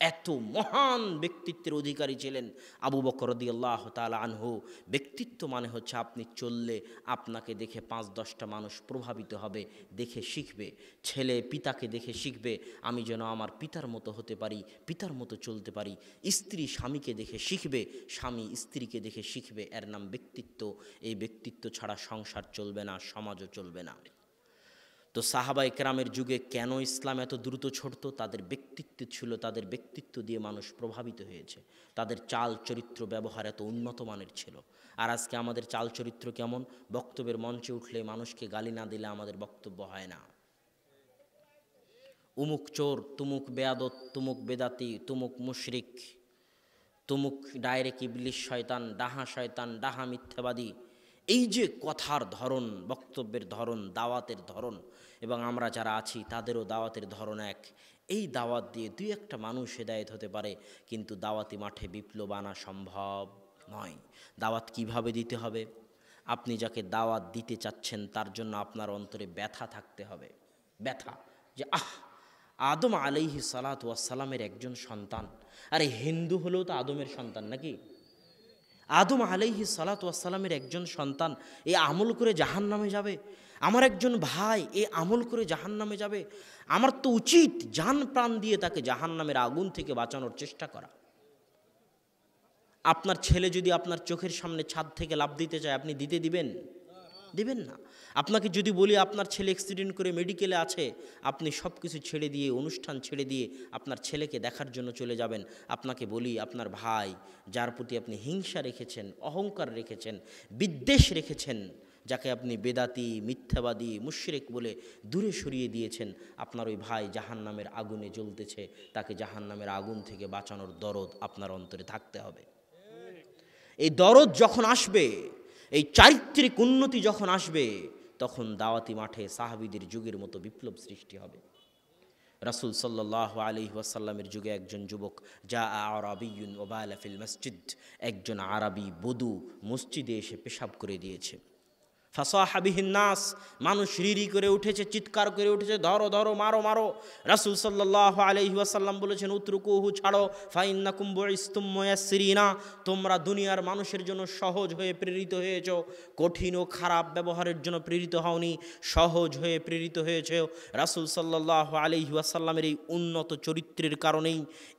এত মহান ব্যক্তিত্বের অধিকারী ছিলেন আবু বকর রাদিয়াল্লাহু তাআলা আনহু। ব্যক্তিত্ব মানে হচ্ছে আপনি চললে আপনাকে দেখে ৫-১০টা মানুষ প্রভাবিত হবে, দেখে শিখবে। ছেলে পিতাকে দেখে শিখবে, আমি যেন আমার পিতার মতো হতে পারি, পিতার মতো চলতে পারি। স্ত্রী স্বামীকে দেখে শিখবে, স্বামী স্ত্রীকে দেখে শিখবে। এর নাম ব্যক্তিত্ব। এই ব্যক্তিত্ব ছাড়া সংসার চলবে না, সমাজও চলবে না। তো সাহাবায়ে কেরামের যুগে কেন ইসলাম এত দ্রুত ছড়তো? তাদের ব্যক্তিত্ব ছিল, তাদের ব্যক্তিত্ব দিয়ে মানুষ প্রভাবিত হয়েছে। তাদের চাল চরিত্র ব্যবহার এত উন্নত মানের ছিল। আর আজকে আমাদের চাল চরিত্র কেমন? বক্তব্যের মঞ্চে উঠলে মানুষকে গালি না দিলে আমাদের বক্তব্য হয় না। উমুক চোর, তুমুক বেয়াদত, তুমুক বেদাতি, তুমুক মুশরিক, তুমুক ডাইরেক্ট ইবলিশ শয়তান, ডাহা শয়তান, ডাহা মিথ্যাবাদী। এই যে কথার ধরন, বক্তব্যের ধরন, দাওয়াতের ধরন, এবং আমরা যারা আছি তাদেরও দাওয়াতের ধরন এক। এই দাওয়াত দিয়ে দুই একটা মানুষ হেদায়েত হতে পারে, কিন্তু দাওয়াতি মাঠে বিপ্লব আনা সম্ভব নয়। দাওয়াত কিভাবে দিতে হবে? আপনি যাকে দাওয়াত দিতে চাচ্ছেন তার জন্য আপনার অন্তরে ব্যথা থাকতে হবে। ব্যথা যে আদম আলাইহিস সালাতু ওয়াস সালামের একজন সন্তান। আরে হিন্দু হলেও তো আদমের সন্তান নাকি? আদম আলাইহিস সালাতু ওয়াস সালামের একজন সন্তান এই আমল করে জাহান্নামে যাবে। আমার একজন ভাই এই আমল করে জাহান্নামে যাবে। আমার তো উচিত জান প্রাণ দিয়ে তাকে জাহান্নামের আগুন থেকে বাঁচানোর চেষ্টা করা। আপনার ছেলে যদি আপনার চোখের সামনে ছাদ থেকে লাফ দিতে চায়, আপনি দিতে দিবেন? দিবেন না। আপনাকে যদি বলি আপনার ছেলে অ্যাক্সিডেন্ট করে মেডিকেলে আছে, আপনি সব কিছু ছেড়ে দিয়ে, অনুষ্ঠান ছেড়ে দিয়ে আপনার ছেলেকে দেখার জন্য চলে যাবেন। আপনাকে বলি আপনার ভাই, যার প্রতি আপনি হিংসা রেখেছেন, অহংকার রেখেছেন, বিদ্বেষ রেখেছেন, যাকে আপনি বেদাতি, মিথ্যাবাদী, মুশরিক বলে দূরে সরিয়ে দিয়েছেন, আপনার ওই ভাই জাহান্নামের আগুনে জ্বলতেছে। তাকে জাহান্নামের আগুন থেকে বাঁচানোর দরদ আপনার অন্তরে থাকতে হবে। এই দরদ যখন আসবে, এই চারিত্রিক উন্নতি যখন আসবে, তখন দাওয়াতি মাঠে সাহাবীদের যুগের মতো বিপ্লব সৃষ্টি হবে। রাসূল সাল্লাল্লাহু আলাইহি ওয়াসাল্লামের যুগে একজন যুবক, যা আরাবিয়্যুন ওয়া বালা ফিল মসজিদ, একজন আরবি বধূ মসজিদে এসে পেশাব করে দিয়েছে। ফাসাহা বিহিন নাস, মানুষ রিরি করে উঠেছে, চিৎকার করে উঠেছে, ধরো ধরো, মারো মারো। রাসূল সাল্লাল্লাহু আলাইহি ওয়াসাল্লাম বলেছেন, উতরুকুহু, ছাড়ো, ফাইন্নাকুম বুইসতুম মুয়াসসিরিনা, তোমরা দুনিয়ার মানুষের জন্য সহজ হয়ে প্রেরিত হয়েছো, কঠিন ও খারাপ ব্যবহারের জন্য প্রেরিত হওনি, সহজ হয়ে প্রেরিত হয়েছে। রাসূল সাল্লাল্লাহু আলাইহি ওয়াসাল্লামের এই উন্নত চরিত্রের কারণেই,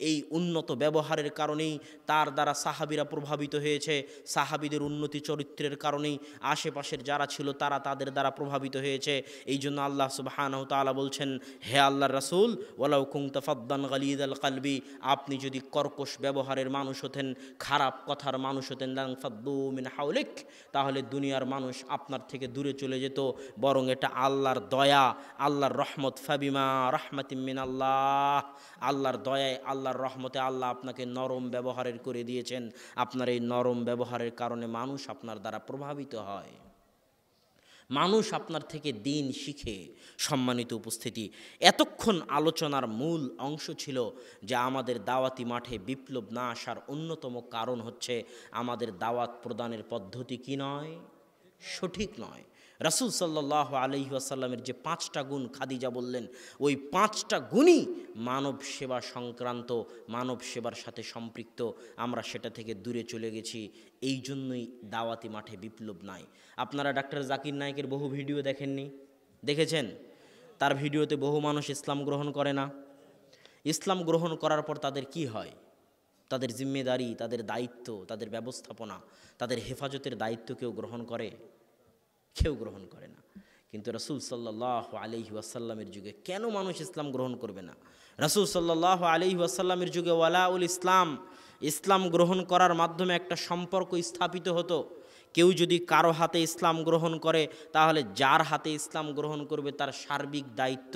এই উন্নত ব্যবহারের কারণেই তার দ্বারা সাহাবীরা প্রভাবিত হয়েছে। সাহাবীদের উন্নতি চরিত্রের কারণেই আশেপাশের যারা ছিল তারা তাদের দ্বারা প্রভাবিত হয়েছে। এই জন্য আল্লাহ সুবহানাহু তাআলা বলছেন, হে আল্লাহর রাসূল, ওয়ালাউ কুনতা ফাদ্দান গালিযাল কলবি, আপনি যদি কর্কশ ব্যবহারের মানুষ হতেন, খারাপ কথার মানুষ হতেন, লাং ফাদ্দু মিন হাওলিক, তাহলে দুনিয়ার মানুষ আপনার থেকে দূরে চলে যেত। বরং এটা আল্লাহর দয়া, আল্লাহর রহমত। ফাবিমা রাহমাতিম মিনাল্লাহ, আল্লাহর দয়ায়, আল্লাহর রহমতে আল্লাহ আপনাকে নরম ব্যবহারের করে দিয়েছেন। আপনার এই নরম ব্যবহারের কারণে মানুষ আপনার দ্বারা প্রভাবিত হয়, মানুষ আপনার থেকে দিন শিখে। সম্মানিত উপস্থিতি, এতক্ষণ আলোচনার মূল অংশ ছিল যে আমাদের দাওয়াতি মাঠে বিপ্লব না আসার অন্যতম কারণ হচ্ছে আমাদের দাওয়াত প্রদানের পদ্ধতি কি নয়, সঠিক নয়। রাসূল সাল্লাল্লাহু আলাইহি ওয়াসাল্লামের যে 5টা গুণ খাদিজা বললেন, ওই 5টা গুণই মানব সেবা সংক্রান্ত, মানব সেবার সাথে সম্পৃক্ত। আমরা সেটা থেকে দূরে চলে গেছি, এই জন্যই দাওয়াতি মাঠে বিপ্লব নাই। আপনারা ডাক্তার জাকির নায়েকের বহু ভিডিও দেখেননি? দেখেছেন? তার ভিডিওতে বহু মানুষ ইসলাম গ্রহণ করে না। ইসলাম গ্রহণ করার পর তাদের কি হয়? তাদের জিম্মেদারি, তাদের দায়িত্ব, তাদের ব্যবস্থাপনা, তাদের হেফাজতের দায়িত্ব কেউ গ্রহণ করে? কেউ গ্রহণ করে না। কিন্তু রাসূল সাল্লাল্লাহু আলাইহি ওয়াসাল্লামের যুগে কেন মানুষ ইসলাম গ্রহণ করবে না? রাসূল সাল্লাল্লাহু আলাইহি ওয়াসাল্লামের যুগে ওয়ালাউল ইসলাম, ইসলাম গ্রহণ করার মাধ্যমে একটা সম্পর্ক স্থাপিত হতো। কেউ যদি কারো হাতে ইসলাম গ্রহণ করে, তাহলে যার হাতে ইসলাম গ্রহণ করবে তার সার্বিক দায়িত্ব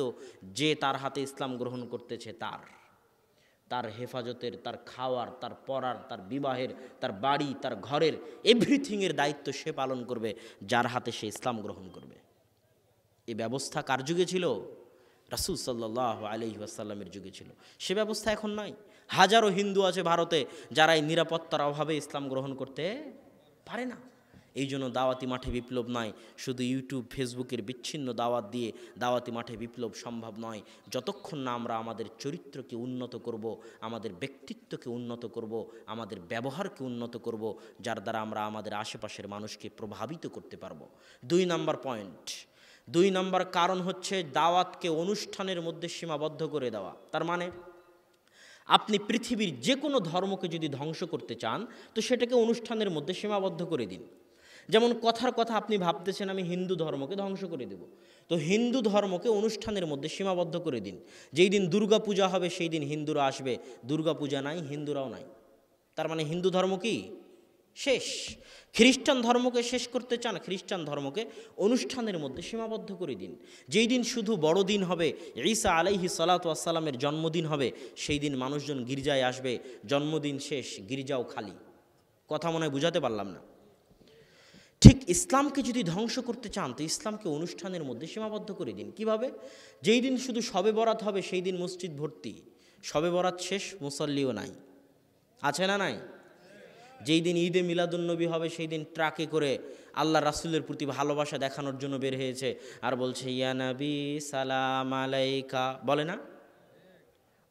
যে তার হাতে ইসলাম গ্রহণ করতেছে তার হেফাজতের, তার খাওয়ার, তার পড়ার, তার বিবাহের, তার বাড়ি, তার ঘরের, এভরিথিংয়ের দায়িত্ব সে পালন করবে যার হাতে সে ইসলাম গ্রহণ করবে। এই ব্যবস্থা কার যুগে ছিল? রাসূল সাল্লাল্লাহু আলাইহি ওয়াসাল্লামের যুগে ছিল। সে ব্যবস্থা এখন নাই। হাজারো হিন্দু আছে ভারতে যারা এই নিরাপত্তার অভাবে ইসলাম গ্রহণ করতে পারে না। এই জন্য দাওয়াতি মাঠে বিপ্লব নয়, শুধু ইউটিউব ফেসবুকের বিচ্ছিন্ন দাওয়াত দিয়ে দাওয়াতি মাঠে বিপ্লব সম্ভব নয়। যতক্ষণ না আমরা আমাদের চরিত্রকে উন্নত করব, আমাদের ব্যক্তিত্বকে উন্নত করব, আমাদের ব্যবহারকে উন্নত করব, যার দ্বারা আমরা আমাদের আশেপাশের মানুষকে প্রভাবিত করতে পারবো। 2 নম্বর পয়েন্ট, 2 নম্বর কারণ হচ্ছে দাওয়াতকে অনুষ্ঠানের মধ্যে সীমাবদ্ধ করে দেওয়া। তার মানে আপনি পৃথিবীর যে কোনো ধর্মকে যদি ধ্বংস করতে চান তো সেটাকে অনুষ্ঠানের মধ্যে সীমাবদ্ধ করে দিন। যেমন কথার কথা আপনি ভাবতেছেন আমি হিন্দু ধর্মকে ধ্বংস করে দেব, তো হিন্দু ধর্মকে অনুষ্ঠানের মধ্যে সীমাবদ্ধ করে দিন। যেই দিন দুর্গা পূজা হবে সেই দিন হিন্দুরা আসবে, দুর্গা পূজা নাই, হিন্দুরাও নাই, তার মানে হিন্দু ধর্ম কি শেষ। খ্রিস্টান ধর্মকে শেষ করতে চান, খ্রিস্টান ধর্মকে অনুষ্ঠানের মধ্যে সীমাবদ্ধ করে দিন। যেই দিন শুধু বড়দিন হবে, ঈসা আলাইহিস সালাতু ওয়াস সালামের জন্মদিন হবে, সেই দিন মানুষজন গির্জায় আসবে, জন্মদিন শেষ, গির্জাও খালি। কথা মনে হয় বুঝাতে পারলাম না। ঠিক ইসলামকে যদি ধ্বংস করতে চান তো ইসলামকে অনুষ্ঠানের মধ্যে সীমাবদ্ধ করে দিন। কিভাবে? যেই দিন শুধু শবে বরাত হবে সেই দিন মসজিদ ভর্তি, শবে বরাত শেষ, মুসল্লিও নাই, আছে না নাই? যেই দিন ঈদে মিলাদুন্নবী হবে সেই দিন ট্রাকে করে আল্লাহ রাসূলের প্রতি ভালোবাসা দেখানোর জন্য বের হয়েছে আর বলছে ইয়া নবী সালাম আলাইকা, বলে না?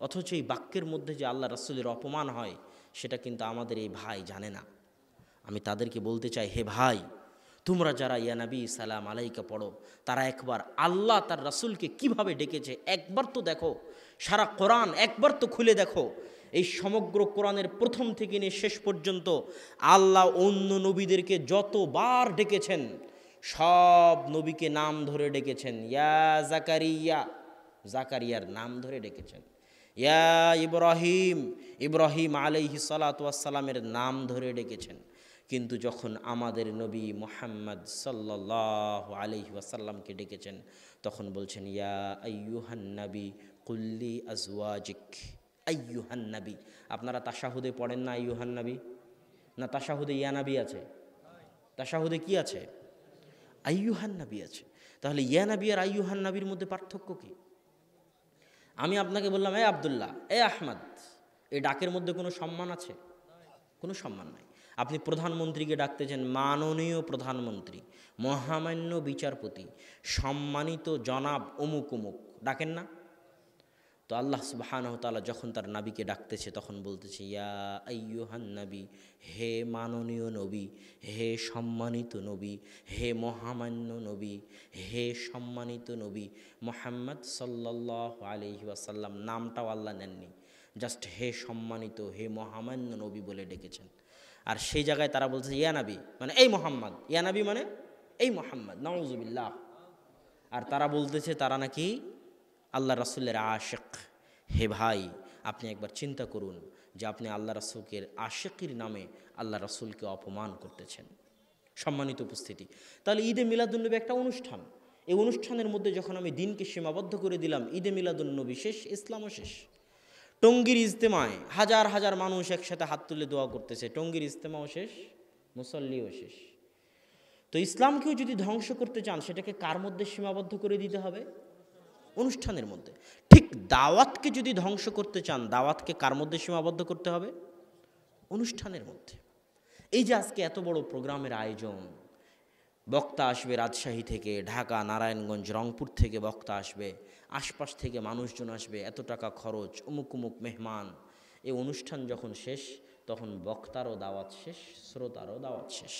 অথচ এই বাক্যের মধ্যে যে আল্লাহ রাসূলের অপমান হয় সেটা কিন্তু আমাদের এই ভাই জানে না। আমি তাদেরকে বলতে চাই, হে ভাই, তোমরা যারা ইয়া নবী সালাম আলাইকা পড়ো তারা একবার আল্লাহ তার রাসূলকে কিভাবে ডেকেছে একবার তো দেখো। সারা কোরআন একবার তো খুলে দেখো। এই সমগ্র কোরআনের প্রথম থেকে নিয়ে শেষ পর্যন্ত আল্লাহ অন্য নবীদেরকে যতবার ডেকেছেন সব নবীকে নাম ধরে ডেকেছেন। ইয়া জাকারিয়া, জাকারিয়ার নাম ধরে ডেকেছেন। ইয়া ইব্রাহিম, ইব্রাহিম আলাইহিস সালাতু ওয়াস সালামের নাম ধরে ডেকেছেন। কিন্তু যখন আমাদের নবী মুহাম্মদ সাল্লাল্লাহু আলাইহি ওয়াসাল্লামকে ডেকেছেন তখন বলছেন ইয়া আইয়ুহান নবী কুল্লি আজওয়াজিক, আইয়ুহান নবী। আপনারা তাশাহুদে পড়েন না আইয়ুহান নবী? না, তাশাহুদে ইয়া নবী আছে, তাশাহুদে কি আছে? আইয়ুহান নবী আছে। তাহলে ইয়া নবী আর আইয়ুহান নবীর মধ্যে পার্থক্য কি? আমি আপনাকে বললাম এ আব্দুল্লাহ, এ আহমদ, এই ডাকের মধ্যে কোনো সম্মান আছে? কোনো সম্মান নাই। আপনি প্রধানমন্ত্রীকে ডাকতেছেন মাননীয় প্রধানমন্ত্রী, মহামান্য বিচারপতি, সম্মানিত জনাব অমুক অমুক, ডাকেন না? তো আল্লাহ সুবহানাহু ওয়া তাআলা যখন তার নবীকে ডাকতেছে তখন বলতেছে ইয়া আইয়ুহান নবী, হে মাননীয় নবী, হে সম্মানিত নবী, হে মহামান্য নবী, হে সম্মানিত নবী মুহাম্মদ সাল্লাল্লাহু আলাইহি ওয়াসাল্লাম। নামটাও আল্লাহ নেননি, জাস্ট হে সম্মানিত, হে মহামান্য নবী বলে ডেকেছেন। আর সেই জায়গায় তারা বলছে ইয়া নবী মানে এই মোহাম্মদ, ইয়া নবী মানে এই মোহাম্মদ, নাউজুবিল্লাহ। আর তারা বলতেছে তারা নাকি আল্লাহ রাসূলের আশিক। হে ভাই, আপনি একবার চিন্তা করুন যে আপনি আল্লাহ রাসূলকে আশিকির নামে আল্লাহ রাসূলকে অপমান করতেছেন। সম্মানিত উপস্থিতি, তাহলে ঈদে মিলাদুন্নবী একটা অনুষ্ঠান, এই অনুষ্ঠানের মধ্যে যখন আমি দিনকে সীমাবদ্ধ করে দিলাম, ঈদে মিলাদুন্নবী শেষ, ইসলামও শেষ। টঙ্গীর ইজতেমায় হাজার হাজার মানুষ একসাথে হাত তুলে দোয়া করতেছে, টঙ্গীর ইজতেমাও শেষ, মুসল্লিও শেষ। তো ইসলামকেও যদি ধ্বংস করতে চান সেটাকে কার মধ্যে সীমাবদ্ধ করে দিতে হবে? অনুষ্ঠানের মধ্যে। ঠিক দাওয়াতকে যদি ধ্বংস করতে চান দাওয়াতকে কার মধ্যে সীমাবদ্ধ করতে হবে? অনুষ্ঠানের মধ্যে। এই যে আজকে এত বড় প্রোগ্রামের আয়োজন, বক্তা আসবে রাজশাহী থেকে, ঢাকা, নারায়ণগঞ্জ, রংপুর থেকে বক্তা আসবে, আশপাশ থেকে মানুষজন আসবে, এত টাকা খরচ, অমুক অমুক মেহমান। এই অনুষ্ঠান যখন শেষ তখন বক্তারও দাওয়াত শেষ, শ্রোতারও দাওয়াত শেষ।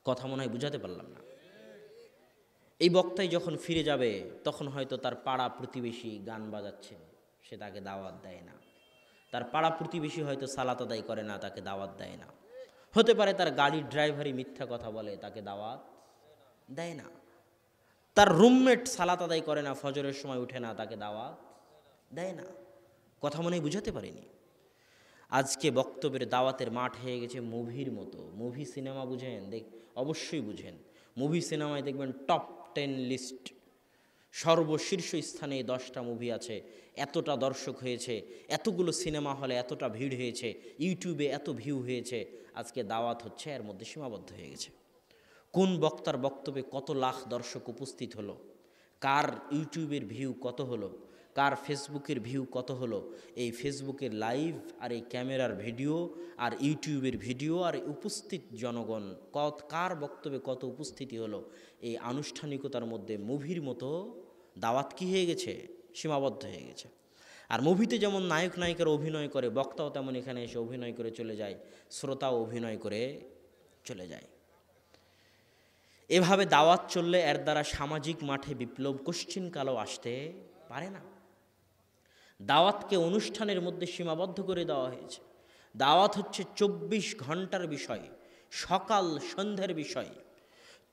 কথা মনে হয় বুঝাতে পারলাম না? এই বক্তাই যখন ফিরে যাবে তখন হয়তো তার পাড়া প্রতিবেশী গান বাজাচ্ছে, সে তাকে দাওয়াত দেয় না। তার পাড়া প্রতিবেশী হয়তো সালাত আদায় করে না, তাকে দাওয়াত দেয় না। হতে পারে তার গাড়ির ড্রাইভারই মিথ্যা কথা বলে, তাকে দাওয়াত দেয় না। তার রুমমেট সালাত আদায় করে না, ফজরের সময় উঠে না, তাকে দাওয়াত দেয় না। কথা মনে বুঝাতে পারিনি? আজকে বক্তব্যের দাওয়াতের মাঠ হয়ে গেছে মুভির মতো। মুভি সিনেমা বুঝেন? অবশ্যই বুঝেন। মুভি সিনেমায় দেখবেন টপ 10 লিস্ট, সর্বশীর্ষ স্থানে 10টা মুভি আছে, এতটা দর্শক হয়েছে, এতগুলো সিনেমা হলে এতটা ভিড় হয়েছে, ইউটিউবে এত ভিউ হয়েছে। আজকে দাওয়াত হচ্ছে এর মধ্যে সীমাবদ্ধ হয়ে গেছে। কোন বক্তার বক্তব্যে কত লাখ দর্শক উপস্থিত হলো, কার ইউটিউবের ভিউ কত হলো, কার ফেসবুকের ভিউ কত হলো, এই ফেসবুকের লাইভ আর এই ক্যামেরার ভিডিও আর ইউটিউবের ভিডিও আর উপস্থিত জনগণ কার বক্তব্যে কত উপস্থিতি হলো, এই আনুষ্ঠানিকতার মধ্যে মুভির মতো দাওয়াত কী হয়ে গেছে, সীমাবদ্ধ হয়ে গেছে। আর মুভিতে যেমন নায়ক নায়িকার অভিনয় করে, বক্তাও তেমন এখানে এসে অভিনয় করে চলে যায়, শ্রোতাও অভিনয় করে চলে যায়। এভাবে দাওয়াত চললে এর দ্বারা সামাজিক মাঠে বিপ্লব কোশ্চিনকালও আসতে পারে না। দাওয়াতকে অনুষ্ঠানের মধ্যে সীমাবদ্ধ করে দেওয়া হয়েছে। দাওয়াত হচ্ছে 24 ঘন্টার বিষয়, সকাল সন্ধ্যার বিষয়।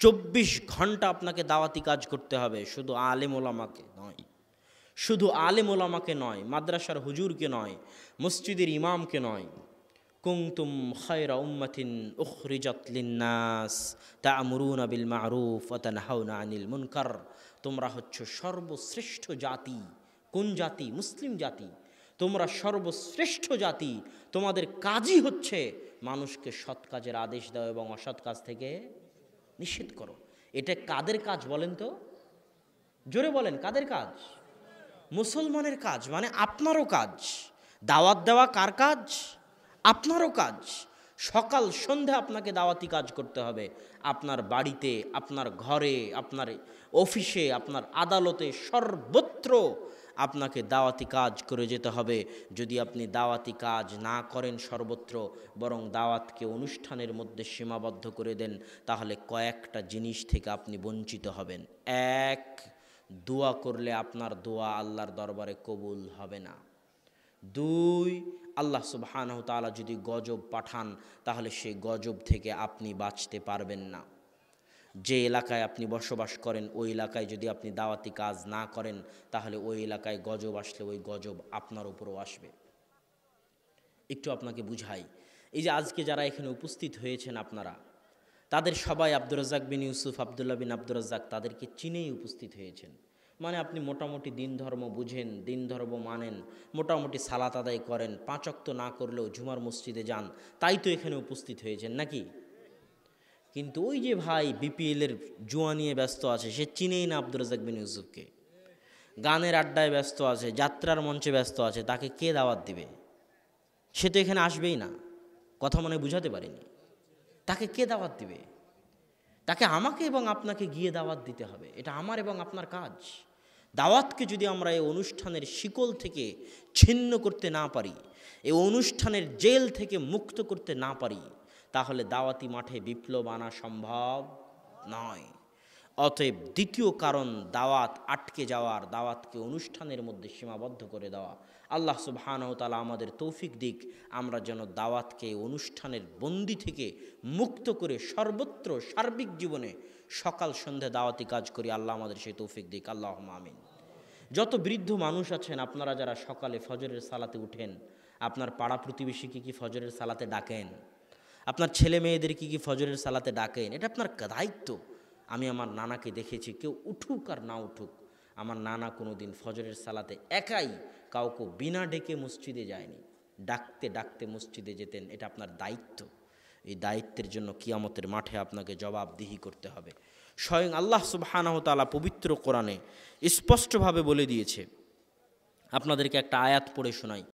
24 ঘন্টা আপনাকে দাওয়াতি কাজ করতে হবে, শুধু আলেম ওলামাকে নয়, শুধু আলেম ওলামাকে নয়, মাদ্রাসার হুজুরকে নয়, মসজিদের ইমামকে নয়। কুনতুম খায়রা উম্মাতিন উখরিজাত লিন্নাস তা'মুরুনা বিল মা'রুফ ওয়া তানহাউনা আনিল মুনকার। তোমরা হচ্ছে সর্বশ্রেষ্ঠ জাতি। কোন জাতি? মুসলিম জাতি। তোমরা সর্বশ্রেষ্ঠ জাতি, তোমাদের কাজই হচ্ছে মানুষকে সৎ কাজের আদেশ দাও এবং অসৎ কাজ থেকে নিষেধ করো। এটা কাদের কাজ বলেন তো? জোরে বলেন, কাদের কাজ? মুসলমানের কাজ, মানে আপনারও কাজ। দাওয়াত দেওয়া কার কাজ? আপনারও কাজ। সকাল সন্ধ্যা আপনাকে দাওয়াতি কাজ করতে হবে। আপনার বাড়িতে, আপনার ঘরে, আপনার অফিসে, আপনার আদালতে, সর্বত্র আপনাকে দাওয়াতি কাজ করে যেতে হবে। যদি আপনি দাওয়াতি কাজ না করেন সর্বত্র, বরং দাওয়াতকে অনুষ্ঠানের মধ্যে সীমাবদ্ধ করে দেন, তাহলে কয়েকটা জিনিস থেকে আপনি বঞ্চিত হবেন। এক, দোয়া করলে আপনার দোয়া আল্লাহর দরবারে কবুল হবে না। দুই, আল্লাহ সুবহানাহু ওয়া তাআলা যদি গজব পাঠান, তাহলে সেই গজব থেকে আপনি বাঁচতে পারবেন না। যে এলাকায় আপনি বসবাস করেন, ওই এলাকায় যদি আপনি দাওয়াতি কাজ না করেন, তাহলে ওই এলাকায় গজব আসলে ওই গজব আপনার উপরও আসবে। একটু আপনাকে বুঝাই, এই যে আজকে যারা এখানে উপস্থিত হয়েছেন আপনারা, তাদের সবাই আব্দুর রাজ্জাক বিন ইউসুফ, আবদুল্লাহ বিন আব্দুর রাজ্জাক, তাদেরকে চিনেই উপস্থিত হয়েছেন। মানে আপনি মোটামুটি দিন ধর্ম বুঝেন, দিন ধর্ম মানেন, মোটামুটি সালাত আদায় করেন, 5 ওয়াক্ত না করলেও জুমার মসজিদে যান, তাই তো এখানে উপস্থিত হয়েছেন নাকি? কিন্তু ওই যে ভাই বিপিএলের জুয়া নিয়ে ব্যস্ত আছে, সে চিনেই না আব্দুর রাজ্জাক বিন ইউসুফকে। গানের আড্ডায় ব্যস্ত আছে, যাত্রার মঞ্চে ব্যস্ত আছে, তাকে কে দাওয়াত দিবে? সে তো এখানে আসবেই না। কথা মনে বুঝাতে পারিনি। তাকে কে দাওয়াত দিবে? তাকে আমাকে এবং আপনাকে গিয়ে দাওয়াত দিতে হবে। এটা আমার এবং আপনার কাজ। দাওয়াতকে যদি আমরা এই অনুষ্ঠানের শিকল থেকে ছিন্ন করতে না পারি, এই অনুষ্ঠানের জেল থেকে মুক্ত করতে না পারি, তাহলে দাওয়াতি মাঠে বিপ্লব আনা সম্ভব নয়। অতএব দ্বিতীয় কারণ দাওয়াত আটকে যাওয়ার, দাওয়াতকে অনুষ্ঠানের মধ্যে সীমাবদ্ধ করে দেওয়া। আল্লাহ সুবহানাহু ওয়া তাআলা আমাদের তৌফিক দিক, আমরা যেন দাওয়াতকে অনুষ্ঠানের বন্দি থেকে মুক্ত করে সর্বত্র সার্বিক জীবনে সকাল সন্ধ্যা দাওয়াতি কাজ করি। আল্লাহ আমাদের সেই তৌফিক দিক, আল্লাহুম্মা আমিন। যত বৃদ্ধ মানুষ আছেন, আপনারা যারা সকালে ফজরের সালাতে উঠেন, আপনার পাড়া প্রতিবেশীকে কি ফজরের সালাতে ডাকেন? আপনার ছেলে মেয়েদের কি ফজরের সালাতে ডাকেন? এটা আপনার দায়িত্ব। আমি আমার নানাকে দেখেছি, কেউ উঠুক আর না উঠুক, আমার নানা কোনো দিন ফজরের সালাতে একাই কাউকে বিনা ডেকে মসজিদে যায়নি, ডাকতে ডাকতে মসজিদে যেতেন। এটা আপনার দায়িত্ব। এই দায়িত্বের জন্য কিয়ামতের মাঠে আপনাকে জবাবদিহি করতে হবে। স্বয়ং আল্লাহ সুবহানাহু ওয়া তাআলা পবিত্র কোরআনে স্পষ্টভাবে বলে দিয়েছে। আপনাদেরকে একটা আয়াত পড়ে শোনাই।